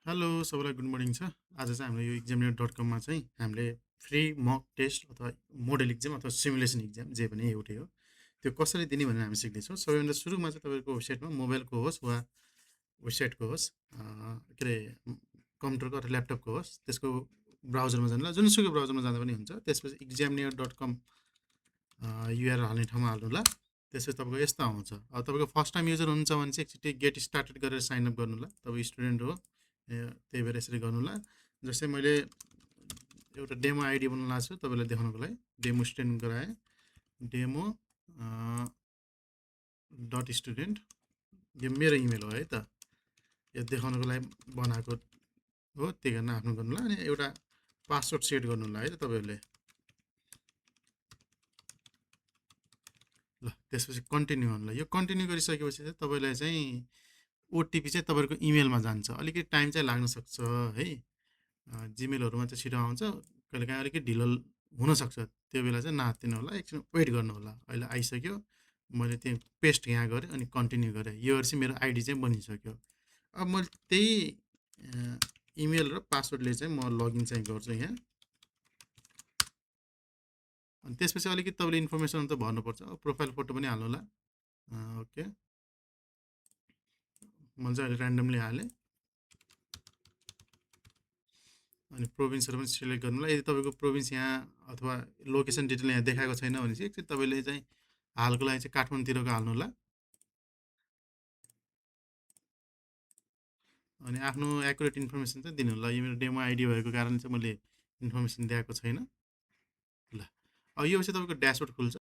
Hello सबैलाई good morning छ। आज चाहिँ हाम्रो यो examiner.com मा चाहिँ हामीले फ्री मक टेस्ट अथवा मोडल इक्जाम अथवा सिमुलेसन इक्जाम जे पनि एउटै हो त्यो कसरी दिने भनेर हामी सिक्दैछौँ। सबैभन्दा सुरुमा चाहिँ तपाईँको वेबसाइटमा मोबाइलको होस् वा वेबसाइटको होस् के अरे कम्प्युटरको अथवा ल्यापटपको होस् त्यसको ब्राउजरमा जानुलाई जुनसुकै ब्राउजरमा जाँदा पनि हुन्छ। त्यसपछि examiner.com युआरएल हाल्ने ठाउँमा हाल्नुला। त्यसपछि तपाईँको यस्तो आउँछ। अब तपाईँको फर्स्ट टाइम युजर हुनुहुन्छ भने चाहिँ एकचोटि गेट स्टार्टेड गरेर साइन अप गर्नुला। तपाईँ स्टुडेन्ट हो त्यही भएर यसरी गर्नुला। जस्तै मैले एउटा डेमो आइडी बनाउन लाग्छु तपाईँलाई देखाउनको लागि। डेमो स्टुडेन्ट गराएँ, डेमो डट स्टुडेन्ट, यो मेरो इमेल हो है त। यो देखाउनको लागि बनाएको हो, त्यही कारण आफ्नो गर्नुला। अनि एउटा पासवर्ड सेट गर्नुला है त तपाईँहरूले। ल त्यसपछि कन्टिन्यू गर्नुला। यो कन्टिन्यू गरिसकेपछि चाहिँ तपाईँलाई चाहिँ ओटिपी चाहिँ तपाईँहरूको इमेलमा जान्छ। अलिकति टाइम चाहिँ लाग्न सक्छ है। जिमेलहरूमा चाहिँ छिटो आउँछ, कहिलेकाहीँ अलिकति ढिलो हुनसक्छ। त्यो बेला चाहिँ नहात्तिनु होला, एकछिन वेट गर्नु होला। अहिले आइसक्यो, मैले त्यहाँ पेस्ट यहाँ गरेँ अनि कन्टिन्यू गरेँ। यो चाहिँ मेरो आइडी चाहिँ बनिसक्यो। अब मैले त्यही इमेल र पासवर्डले चाहिँ म लगइन चाहिँ गर्छु यहाँ। अनि त्यसपछि अलिकति तपाईँले इन्फर्मेसन त भर्नुपर्छ। प्रोफाइल फोटो पनि हाल्नु होला। ओके, मैले चाहिँ अहिले ऱ्यान्डमली हालेँ। अनि प्रोभिन्सहरू पनि सिलेक्ट गर्नुलाई। यदि तपाईँको प्रोभिन्स यहाँ अथवा लोकेसन डिटेल यहाँ देखाएको छैन भने चाहिँ एकचोटि तपाईँले चाहिँ हालको लागि चाहिँ काठमाडौँतिरको हाल्नु होला। अनि आफ्नो एकुरेट इन्फर्मेसन चाहिँ दिनु होला। यो मेरो डेमो आइडी भएको कारण चाहिँ मैले इन्फर्मेसन दिएको छैन। ल अब यो चाहिँ तपाईँको ड्यासबोर्ड खुल्छ।